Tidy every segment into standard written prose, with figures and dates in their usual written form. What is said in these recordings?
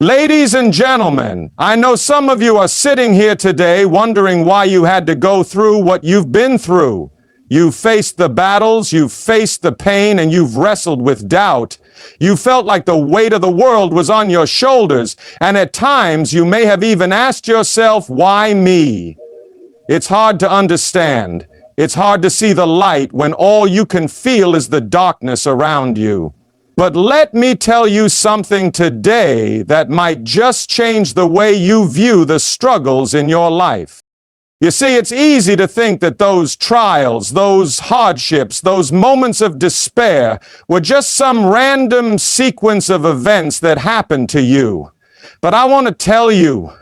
Ladies and gentlemen, I know some of you are sitting here today wondering why you had to go through what you've been through. You've faced the battles, you've faced the pain, and you've wrestled with doubt. You felt like the weight of the world was on your shoulders, and at times you may have even asked yourself, why me? It's hard to understand. It's hard to see the light when all you can feel is the darkness around you. But let me tell you something today that might just change the way you view the struggles in your life. You see, it's easy to think that those trials, those hardships, those moments of despair were just some random sequence of events that happened to you. But I want to tell you,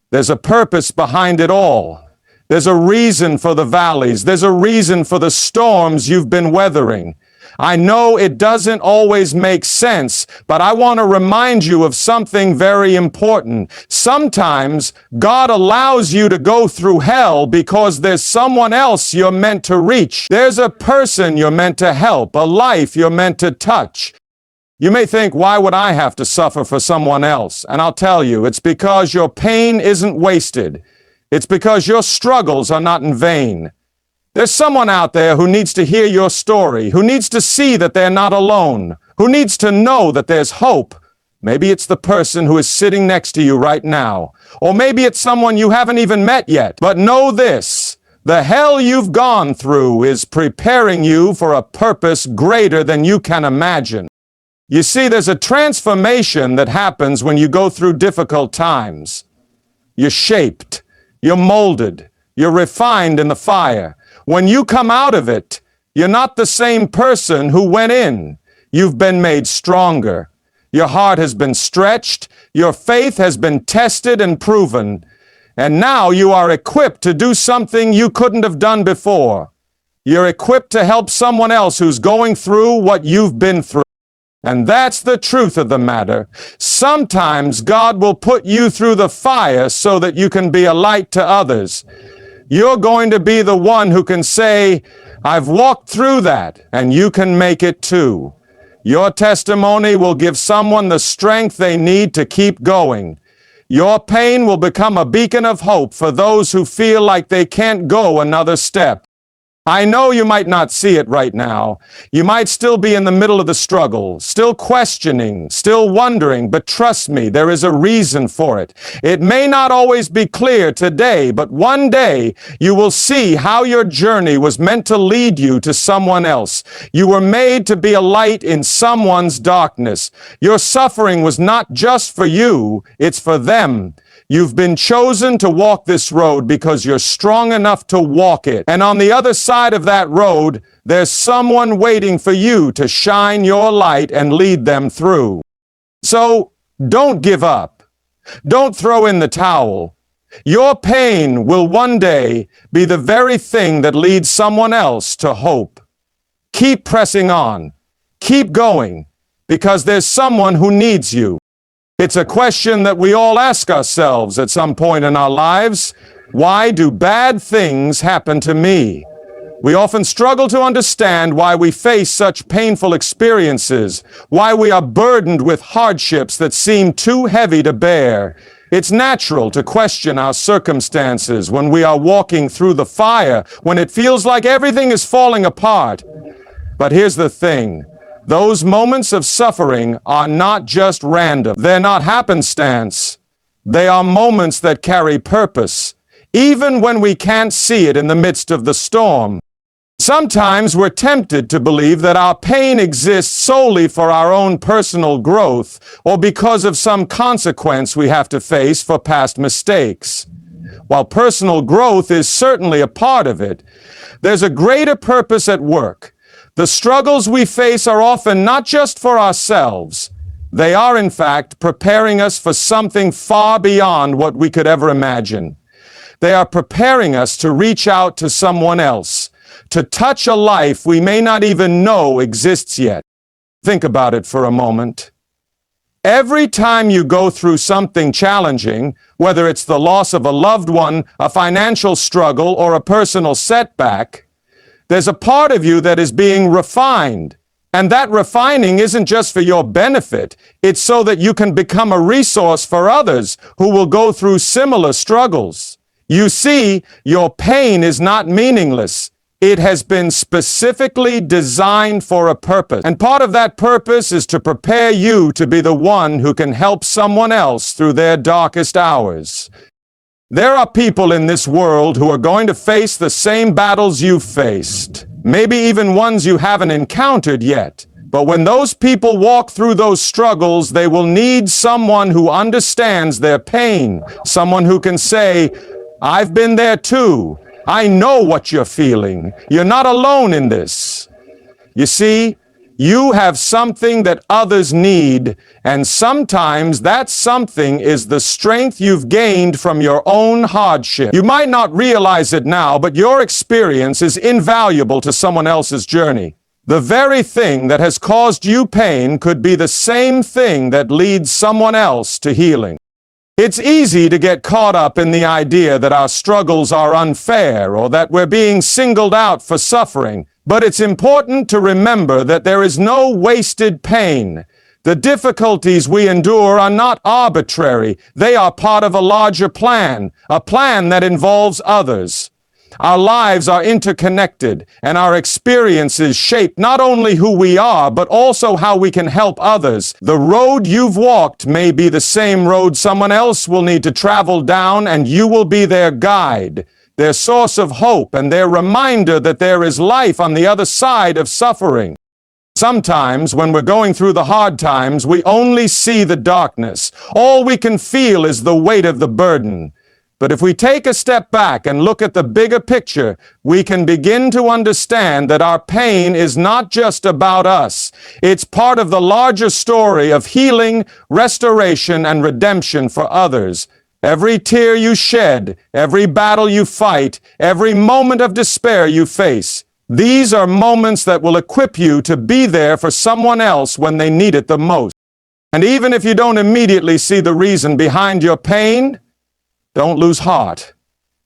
there's a purpose behind it all. There's a reason for the valleys. There's a reason for the storms you've been weathering. I know it doesn't always make sense, but I want to remind you of something very important. Sometimes God allows you to go through hell because there's someone else you're meant to reach. There's a person you're meant to help, a life you're meant to touch. You may think, why would I have to suffer for someone else? And I'll tell you, it's because your pain isn't wasted. It's because your struggles are not in vain. There's someone out there who needs to hear your story, who needs to see that they're not alone, who needs to know that there's hope. Maybe it's the person who is sitting next to you right now, or maybe it's someone you haven't even met yet. But know this, the hell you've gone through is preparing you for a purpose greater than you can imagine. You see, there's a transformation that happens when you go through difficult times. You're shaped, you're molded, you're refined in the fire. When you come out of it, you're not the same person who went in. You've been made stronger. Your heart has been stretched. Your faith has been tested and proven. And now you are equipped to do something you couldn't have done before. You're equipped to help someone else who's going through what you've been through. And that's the truth of the matter. Sometimes God will put you through the fire so that you can be a light to others. You're going to be the one who can say, I've walked through that, and you can make it too. Your testimony will give someone the strength they need to keep going. Your pain will become a beacon of hope for those who feel like they can't go another step. I know you might not see it right now. You might still be in the middle of the struggle, still questioning, still wondering, but trust me, there is a reason for it. It may not always be clear today, but one day you will see how your journey was meant to lead you to someone else. You were made to be a light in someone's darkness. Your suffering was not just for you, it's for them. You've been chosen to walk this road because you're strong enough to walk it. And on the other side of that road, there's someone waiting for you to shine your light and lead them through. So don't give up. Don't throw in the towel. Your pain will one day be the very thing that leads someone else to hope. Keep pressing on. Keep going, because there's someone who needs you. It's a question that we all ask ourselves at some point in our lives. Why do bad things happen to me? We often struggle to understand why we face such painful experiences, why we are burdened with hardships that seem too heavy to bear. It's natural to question our circumstances when we are walking through the fire, when it feels like everything is falling apart. But here's the thing. Those moments of suffering are not just random. They're not happenstance. They are moments that carry purpose, even when we can't see it in the midst of the storm. Sometimes we're tempted to believe that our pain exists solely for our own personal growth or because of some consequence we have to face for past mistakes. While personal growth is certainly a part of it, there's a greater purpose at work. The struggles we face are often not just for ourselves. They are, in fact, preparing us for something far beyond what we could ever imagine. They are preparing us to reach out to someone else, to touch a life we may not even know exists yet. Think about it for a moment. Every time you go through something challenging, whether it's the loss of a loved one, a financial struggle, or a personal setback, there's a part of you that is being refined. And that refining isn't just for your benefit. It's so that you can become a resource for others who will go through similar struggles. You see, your pain is not meaningless. It has been specifically designed for a purpose. And part of that purpose is to prepare you to be the one who can help someone else through their darkest hours. There are people in this world who are going to face the same battles you've faced, maybe even ones you haven't encountered yet. But when those people walk through those struggles, they will need someone who understands their pain, someone who can say, "I've been there too. I know what you're feeling. You're not alone in this." You see, you have something that others need, and sometimes that something is the strength you've gained from your own hardship. You might not realize it now, but your experience is invaluable to someone else's journey. The very thing that has caused you pain could be the same thing that leads someone else to healing. It's easy to get caught up in the idea that our struggles are unfair or that we're being singled out for suffering. But it's important to remember that there is no wasted pain. The difficulties we endure are not arbitrary. They are part of a larger plan, a plan that involves others. Our lives are interconnected, and our experiences shape not only who we are, but also how we can help others. The road you've walked may be the same road someone else will need to travel down, and you will be their guide, their source of hope, and their reminder that there is life on the other side of suffering. Sometimes, when we're going through the hard times, we only see the darkness. All we can feel is the weight of the burden. But if we take a step back and look at the bigger picture, we can begin to understand that our pain is not just about us. It's part of the larger story of healing, restoration, and redemption for others. Every tear you shed, every battle you fight, every moment of despair you face, these are moments that will equip you to be there for someone else when they need it the most. And even if you don't immediately see the reason behind your pain, don't lose heart.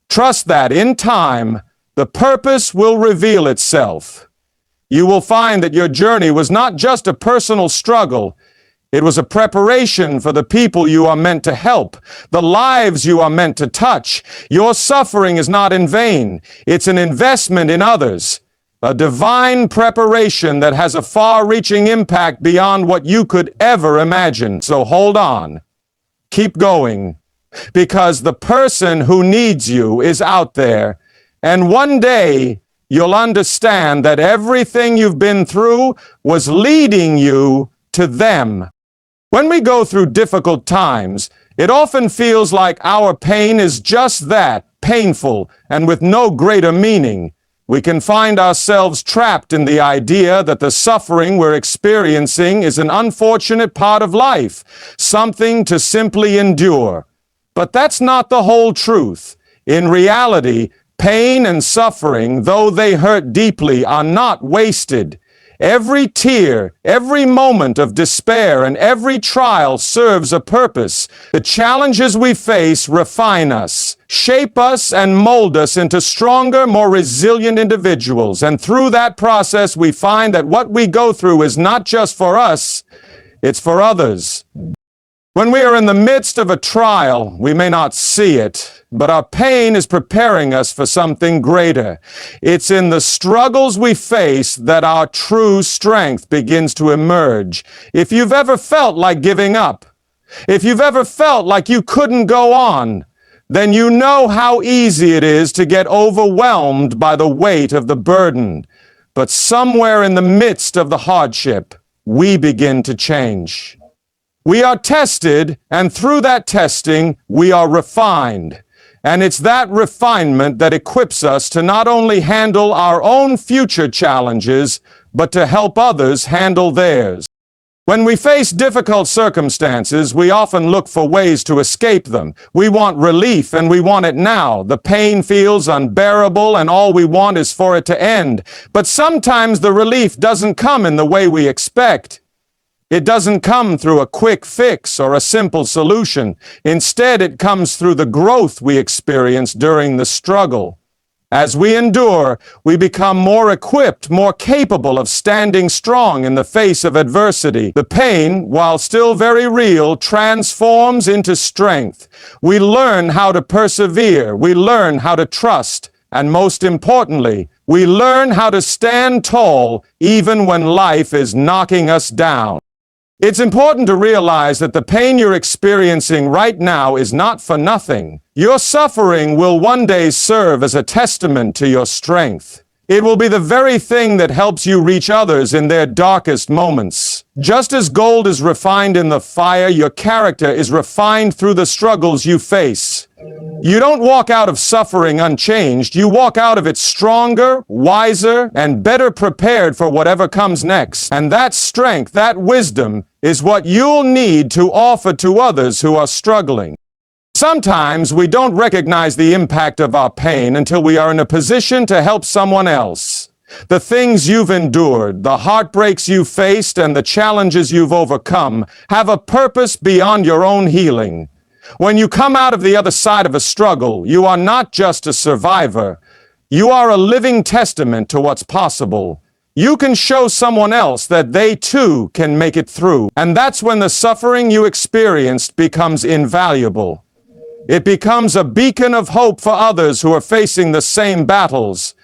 Trust that in time, the purpose will reveal itself. You will find that your journey was not just a personal struggle. It was a preparation for the people you are meant to help, the lives you are meant to touch. Your suffering is not in vain. It's an investment in others, a divine preparation that has a far-reaching impact beyond what you could ever imagine. So hold on. Keep going. Because the person who needs you is out there. And one day, you'll understand that everything you've been through was leading you to them. When we go through difficult times, it often feels like our pain is just that, painful, and with no greater meaning. We can find ourselves trapped in the idea that the suffering we're experiencing is an unfortunate part of life, something to simply endure. But that's not the whole truth. In reality, pain and suffering, though they hurt deeply, are not wasted. Every tear, every moment of despair, and every trial serves a purpose. The challenges we face refine us, shape us, and mold us into stronger, more resilient individuals. And through that process, we find that what we go through is not just for us, it's for others. When we are in the midst of a trial, we may not see it, but our pain is preparing us for something greater. It's in the struggles we face that our true strength begins to emerge. If you've ever felt like giving up, if you've ever felt like you couldn't go on, then you know how easy it is to get overwhelmed by the weight of the burden. But somewhere in the midst of the hardship, we begin to change. We are tested, and through that testing, we are refined. And it's that refinement that equips us to not only handle our own future challenges, but to help others handle theirs. When we face difficult circumstances, we often look for ways to escape them. We want relief, and we want it now. The pain feels unbearable, and all we want is for it to end. But sometimes the relief doesn't come in the way we expect. It doesn't come through a quick fix or a simple solution. Instead, it comes through the growth we experience during the struggle. As we endure, we become more equipped, more capable of standing strong in the face of adversity. The pain, while still very real, transforms into strength. We learn how to persevere. We learn how to trust. And most importantly, we learn how to stand tall even when life is knocking us down. It's important to realize that the pain you're experiencing right now is not for nothing. Your suffering will one day serve as a testament to your strength. It will be the very thing that helps you reach others in their darkest moments. Just as gold is refined in the fire, your character is refined through the struggles you face. You don't walk out of suffering unchanged. You walk out of it stronger, wiser, and better prepared for whatever comes next. And that strength, that wisdom, is what you'll need to offer to others who are struggling. Sometimes we don't recognize the impact of our pain until we are in a position to help someone else. The things you've endured, the heartbreaks you've faced, and the challenges you've overcome have a purpose beyond your own healing. When you come out of the other side of a struggle, you are not just a survivor. You are a living testament to what's possible. You can show someone else that they too can make it through. And that's when the suffering you experienced becomes invaluable. It becomes a beacon of hope for others who are facing the same battles.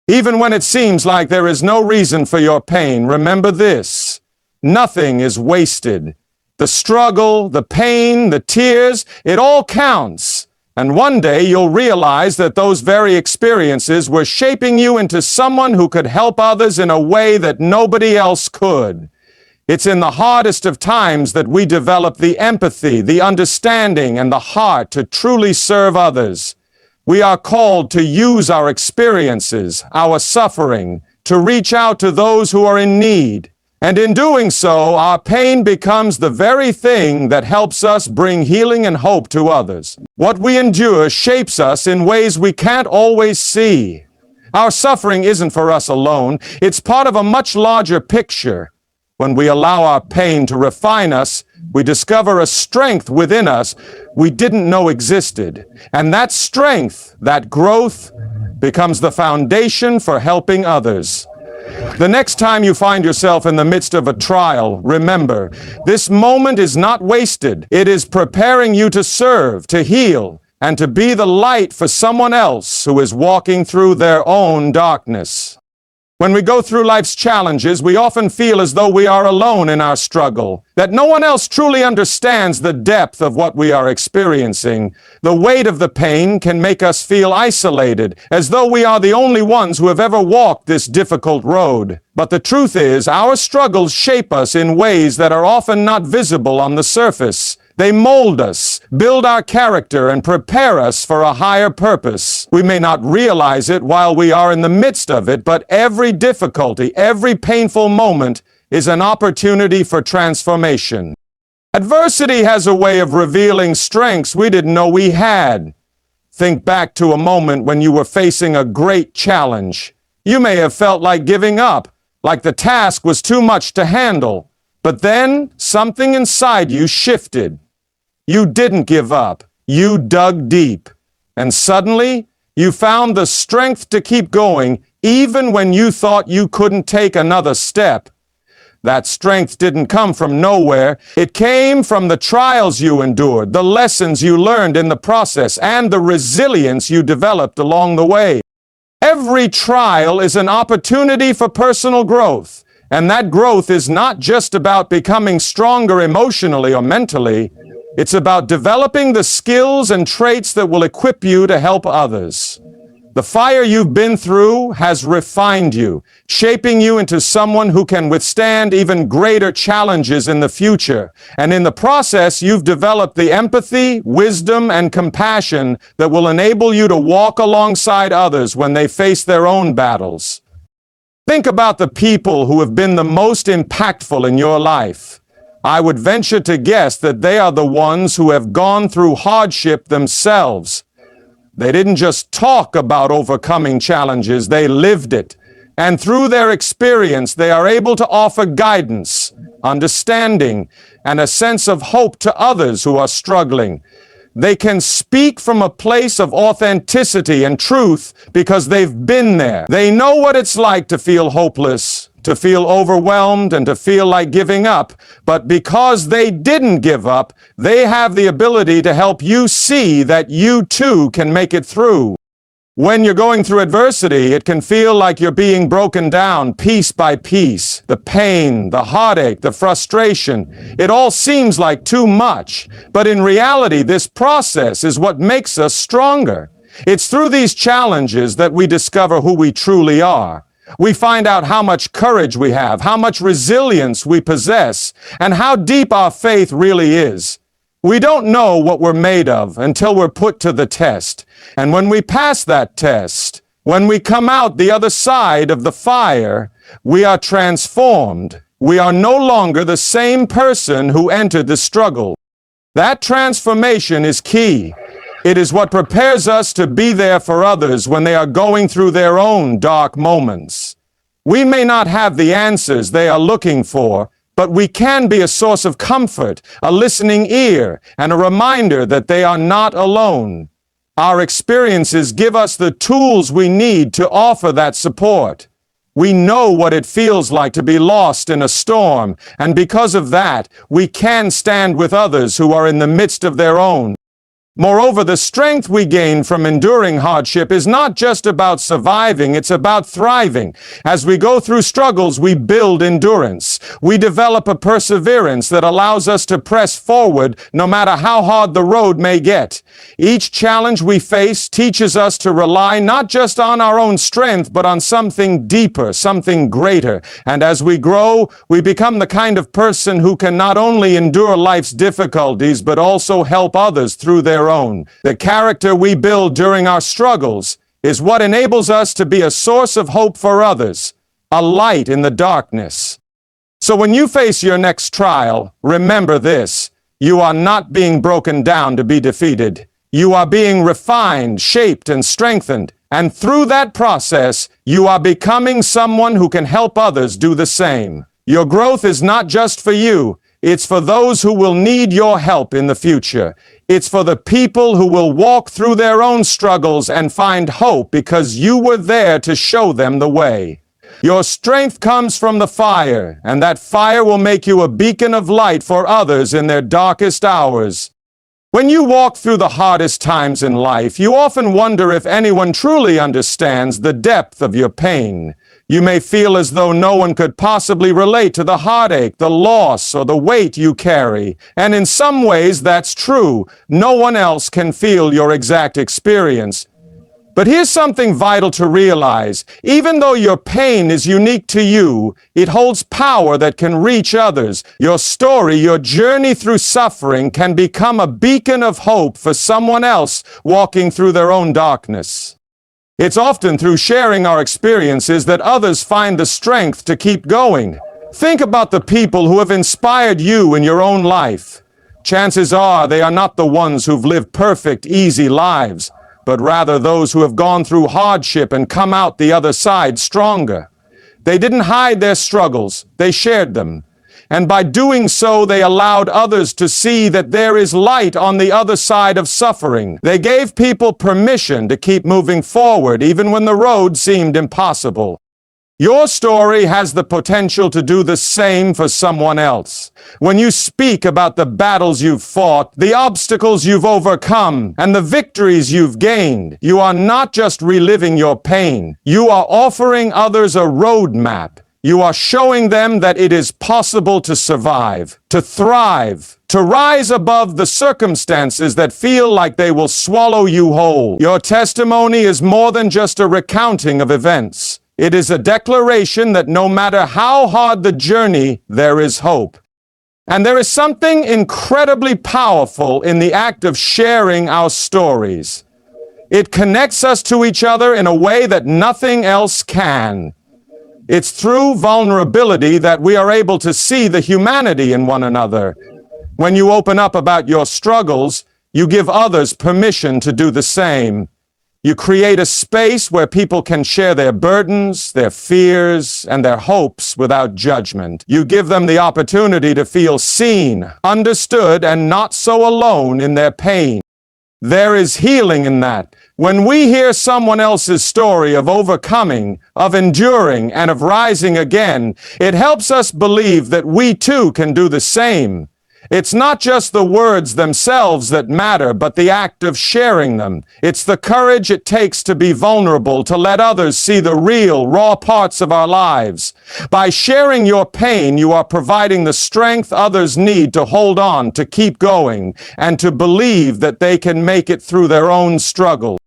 Even when it seems like there is no reason for your pain, remember this: nothing is wasted. The struggle, the pain, the tears, it all counts. And one day you'll realize that those very experiences were shaping you into someone who could help others in a way that nobody else could. It's in the hardest of times that we develop the empathy, the understanding, and the heart to truly serve others. We are called to use our experiences, our suffering, to reach out to those who are in need. And in doing so, our pain becomes the very thing that helps us bring healing and hope to others. What we endure shapes us in ways we can't always see. Our suffering isn't for us alone. It's part of a much larger picture. When we allow our pain to refine us, we discover a strength within us we didn't know existed. And that strength, that growth, becomes the foundation for helping others. The next time you find yourself in the midst of a trial, remember, this moment is not wasted. It is preparing you to serve, to heal, and to be the light for someone else who is walking through their own darkness. When we go through life's challenges, we often feel as though we are alone in our struggle, that no one else truly understands the depth of what we are experiencing. The weight of the pain can make us feel isolated, as though we are the only ones who have ever walked this difficult road. But the truth is, our struggles shape us in ways that are often not visible on the surface. They mold us, build our character, and prepare us for a higher purpose. We may not realize it while we are in the midst of it, but every difficulty, every painful moment is an opportunity for transformation. Adversity has a way of revealing strengths we didn't know we had. Think back to a moment when you were facing a great challenge. You may have felt like giving up, like the task was too much to handle. But then something inside you shifted. You didn't give up. You dug deep. And suddenly, you found the strength to keep going even when you thought you couldn't take another step. That strength didn't come from nowhere. It came from the trials you endured, the lessons you learned in the process, and the resilience you developed along the way. Every trial is an opportunity for personal growth. And that growth is not just about becoming stronger emotionally or mentally. It's about developing the skills and traits that will equip you to help others. The fire you've been through has refined you, shaping you into someone who can withstand even greater challenges in the future. And in the process, you've developed the empathy, wisdom, and compassion that will enable you to walk alongside others when they face their own battles. Think about the people who have been the most impactful in your life. I would venture to guess that they are the ones who have gone through hardship themselves. They didn't just talk about overcoming challenges, they lived it. And through their experience, they are able to offer guidance, understanding, and a sense of hope to others who are struggling. They can speak from a place of authenticity and truth because they've been there. They know what it's like to feel hopeless, to feel overwhelmed, and to feel like giving up. But because they didn't give up, they have the ability to help you see that you too can make it through. When you're going through adversity, it can feel like you're being broken down piece by piece. The pain, the heartache, the frustration, it all seems like too much. But in reality, this process is what makes us stronger. It's through these challenges that we discover who we truly are. We find out how much courage we have, how much resilience we possess, and how deep our faith really is. We don't know what we're made of until we're put to the test. And when we pass that test, when we come out the other side of the fire, we are transformed. We are no longer the same person who entered the struggle. That transformation is key. It is what prepares us to be there for others when they are going through their own dark moments. We may not have the answers they are looking for, but we can be a source of comfort, a listening ear, and a reminder that they are not alone. Our experiences give us the tools we need to offer that support. We know what it feels like to be lost in a storm, and because of that, we can stand with others who are in the midst of their own. Moreover, the strength we gain from enduring hardship is not just about surviving, it's about thriving. As we go through struggles, we build endurance. We develop a perseverance that allows us to press forward no matter how hard the road may get. Each challenge we face teaches us to rely not just on our own strength, but on something deeper, something greater. And as we grow, we become the kind of person who can not only endure life's difficulties, but also help others through their own. The character we build during our struggles is what enables us to be a source of hope for others, a light in the darkness. So when you face your next trial, remember this: you are not being broken down to be defeated. You are being refined, shaped, and strengthened. And through that process, you are becoming someone who can help others do the same. Your growth is not just for you. It's for those who will need your help in the future. It's for the people who will walk through their own struggles and find hope because you were there to show them the way. Your strength comes from the fire, and that fire will make you a beacon of light for others in their darkest hours. When you walk through the hardest times in life, you often wonder if anyone truly understands the depth of your pain. You may feel as though no one could possibly relate to the heartache, the loss, or the weight you carry. And in some ways, that's true. No one else can feel your exact experience. But here's something vital to realize. Even though your pain is unique to you, it holds power that can reach others. Your story, your journey through suffering can become a beacon of hope for someone else walking through their own darkness. It's often through sharing our experiences that others find the strength to keep going. Think about the people who have inspired you in your own life. Chances are they are not the ones who've lived perfect, easy lives, but rather those who have gone through hardship and come out the other side stronger. They didn't hide their struggles, they shared them. And by doing so, they allowed others to see that there is light on the other side of suffering. They gave people permission to keep moving forward even when the road seemed impossible. Your story has the potential to do the same for someone else. When you speak about the battles you've fought, the obstacles you've overcome, and the victories you've gained, you are not just reliving your pain. You are offering others a roadmap. You are showing them that it is possible to survive, to thrive, to rise above the circumstances that feel like they will swallow you whole. Your testimony is more than just a recounting of events. It is a declaration that no matter how hard the journey, there is hope. And there is something incredibly powerful in the act of sharing our stories. It connects us to each other in a way that nothing else can. It's through vulnerability that we are able to see the humanity in one another. When you open up about your struggles, you give others permission to do the same. You create a space where people can share their burdens, their fears, and their hopes without judgment. You give them the opportunity to feel seen, understood, and not so alone in their pain. There is healing in that. When we hear someone else's story of overcoming, of enduring, and of rising again, it helps us believe that we too can do the same. It's not just the words themselves that matter, but the act of sharing them. It's the courage it takes to be vulnerable, to let others see the real, raw parts of our lives. By sharing your pain, you are providing the strength others need to hold on, to keep going, and to believe that they can make it through their own struggle.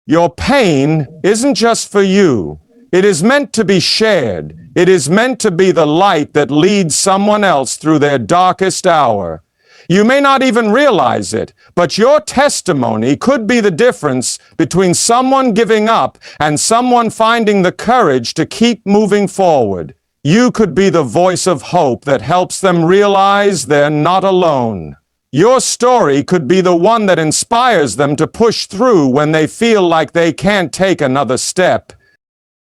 Your pain isn't just for you. It is meant to be shared. It is meant to be the light that leads someone else through their darkest hour. You may not even realize it, but your testimony could be the difference between someone giving up and someone finding the courage to keep moving forward. You could be the voice of hope that helps them realize they're not alone. Your story could be the one that inspires them to push through when they feel like they can't take another step.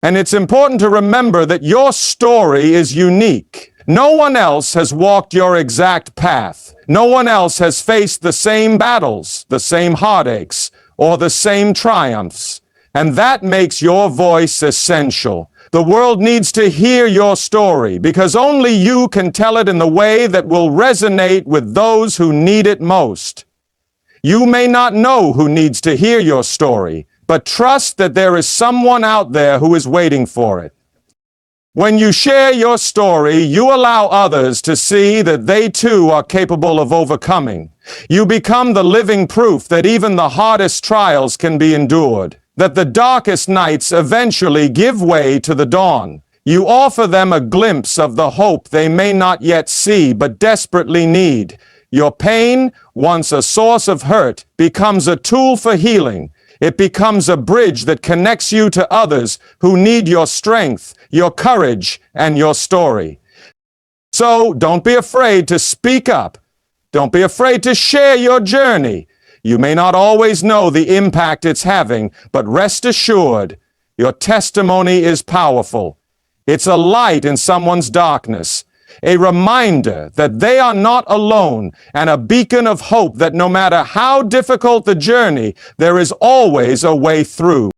And it's important to remember that your story is unique. No one else has walked your exact path. No one else has faced the same battles, the same heartaches, or the same triumphs. And that makes your voice essential. The world needs to hear your story because only you can tell it in the way that will resonate with those who need it most. You may not know who needs to hear your story, but trust that there is someone out there who is waiting for it. When you share your story, you allow others to see that they too are capable of overcoming. You become the living proof that even the hardest trials can be endured, that the darkest nights eventually give way to the dawn. You offer them a glimpse of the hope they may not yet see but desperately need. Your pain, once a source of hurt, becomes a tool for healing. It becomes a bridge that connects you to others who need your strength, your courage, and your story. So don't be afraid to speak up. Don't be afraid to share your journey. You may not always know the impact it's having, but rest assured, your testimony is powerful. It's a light in someone's darkness, a reminder that they are not alone, and a beacon of hope that no matter how difficult the journey, there is always a way through.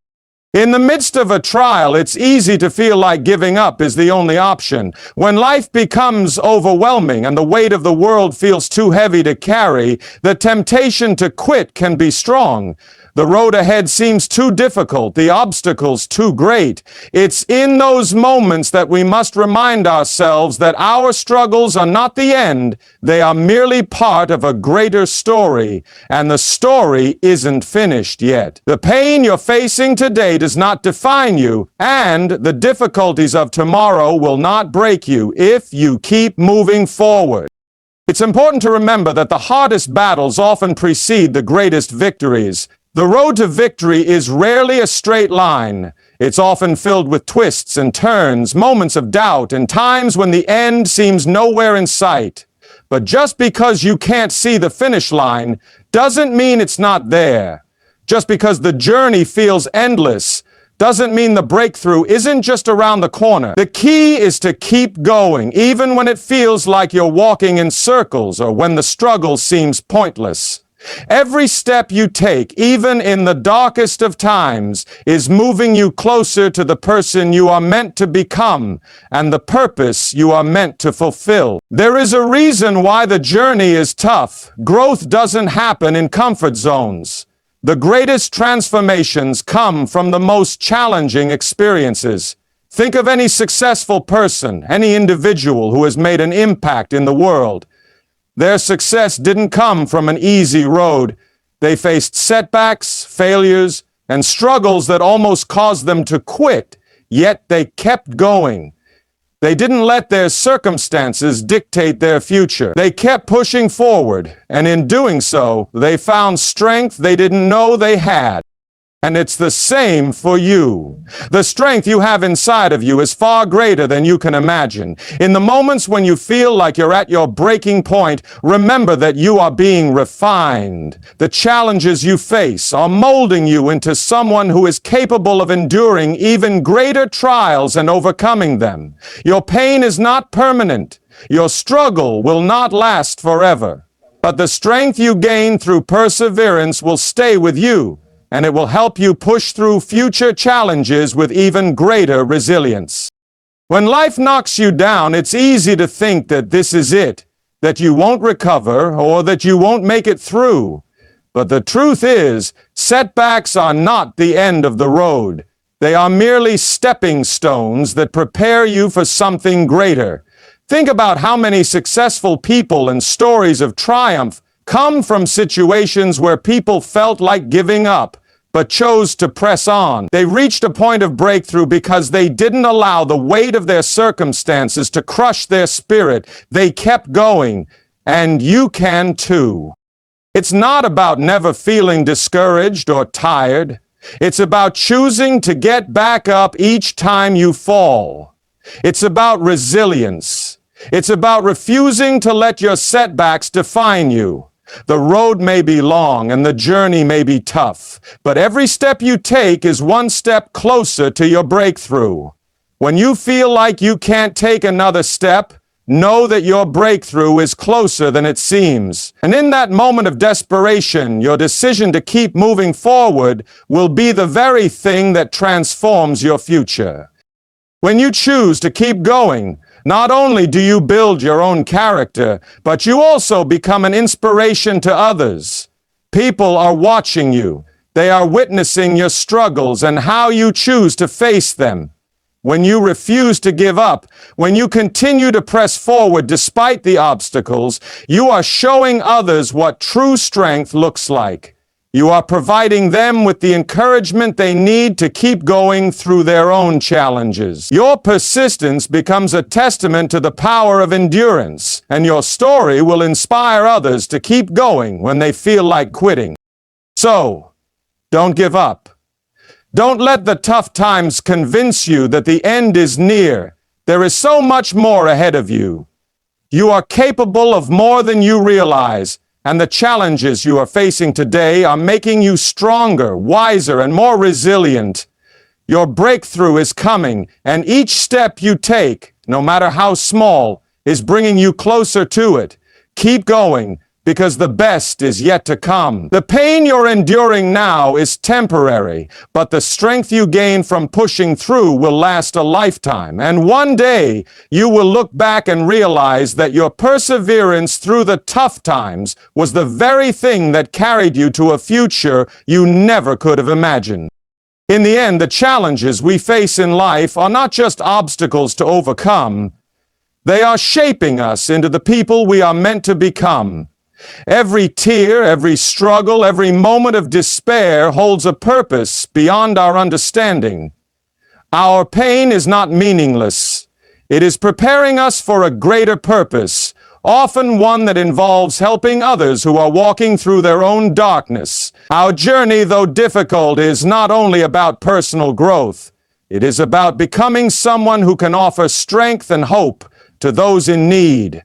In the midst of a trial, it's easy to feel like giving up is the only option. When life becomes overwhelming and the weight of the world feels too heavy to carry, the temptation to quit can be strong. The road ahead seems too difficult, the obstacles too great. It's in those moments that we must remind ourselves that our struggles are not the end, they are merely part of a greater story, and the story isn't finished yet. The pain you're facing today does not define you, and the difficulties of tomorrow will not break you if you keep moving forward. It's important to remember that the hardest battles often precede the greatest victories. The road to victory is rarely a straight line. It's often filled with twists and turns, moments of doubt, and times when the end seems nowhere in sight. But just because you can't see the finish line doesn't mean it's not there. Just because the journey feels endless doesn't mean the breakthrough isn't just around the corner. The key is to keep going, even when it feels like you're walking in circles or when the struggle seems pointless. Every step you take, even in the darkest of times, is moving you closer to the person you are meant to become and the purpose you are meant to fulfill. There is a reason why the journey is tough. Growth doesn't happen in comfort zones. The greatest transformations come from the most challenging experiences. Think of any successful person, any individual who has made an impact in the world. Their success didn't come from an easy road. They faced setbacks, failures, and struggles that almost caused them to quit, yet they kept going. They didn't let their circumstances dictate their future. They kept pushing forward, and in doing so, they found strength they didn't know they had. And it's the same for you. The strength you have inside of you is far greater than you can imagine. In the moments when you feel like you're at your breaking point, remember that you are being refined. The challenges you face are molding you into someone who is capable of enduring even greater trials and overcoming them. Your pain is not permanent. Your struggle will not last forever. But the strength you gain through perseverance will stay with you, and it will help you push through future challenges with even greater resilience. When life knocks you down, it's easy to think that this is it, that you won't recover or that you won't make it through. But the truth is, setbacks are not the end of the road. They are merely stepping stones that prepare you for something greater. Think about how many successful people and stories of triumph come from situations where people felt like giving up, but chose to press on. They reached a point of breakthrough because they didn't allow the weight of their circumstances to crush their spirit. They kept going, and you can too. It's not about never feeling discouraged or tired. It's about choosing to get back up each time you fall. It's about resilience. It's about refusing to let your setbacks define you. The road may be long and the journey may be tough, but every step you take is one step closer to your breakthrough. When you feel like you can't take another step, know that your breakthrough is closer than it seems. And in that moment of desperation, your decision to keep moving forward will be the very thing that transforms your future. When you choose to keep going, not only do you build your own character, but you also become an inspiration to others. People are watching you. They are witnessing your struggles and how you choose to face them. When you refuse to give up, when you continue to press forward despite the obstacles, you are showing others what true strength looks like. You are providing them with the encouragement they need to keep going through their own challenges. Your persistence becomes a testament to the power of endurance, and your story will inspire others to keep going when they feel like quitting. So, don't give up. Don't let the tough times convince you that the end is near. There is so much more ahead of you. You are capable of more than you realize, and the challenges you are facing today are making you stronger, wiser, and more resilient. Your breakthrough is coming, and each step you take, no matter how small, is bringing you closer to it. Keep going, because the best is yet to come. The pain you're enduring now is temporary, but the strength you gain from pushing through will last a lifetime. And one day, you will look back and realize that your perseverance through the tough times was the very thing that carried you to a future you never could have imagined. In the end, the challenges we face in life are not just obstacles to overcome. They are shaping us into the people we are meant to become. Every tear, every struggle, every moment of despair holds a purpose beyond our understanding. Our pain is not meaningless. It is preparing us for a greater purpose, often one that involves helping others who are walking through their own darkness. Our journey, though difficult, is not only about personal growth. It is about becoming someone who can offer strength and hope to those in need.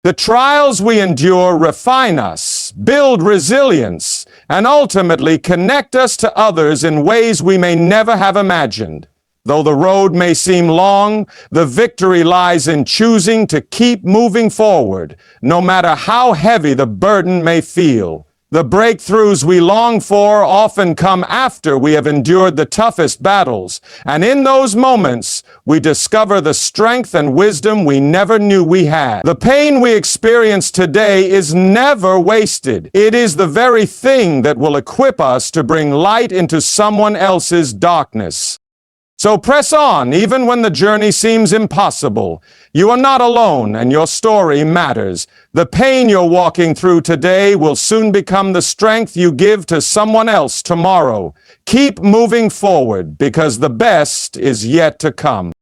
The trials we endure refine us, build resilience, and ultimately connect us to others in ways we may never have imagined. Though the road may seem long, the victory lies in choosing to keep moving forward, no matter how heavy the burden may feel. The breakthroughs we long for often come after we have endured the toughest battles, and in those moments, we discover the strength and wisdom we never knew we had. The pain we experience today is never wasted. It is the very thing that will equip us to bring light into someone else's darkness. So press on, even when the journey seems impossible. You are not alone, and your story matters. The pain you're walking through today will soon become the strength you give to someone else tomorrow. Keep moving forward, because the best is yet to come.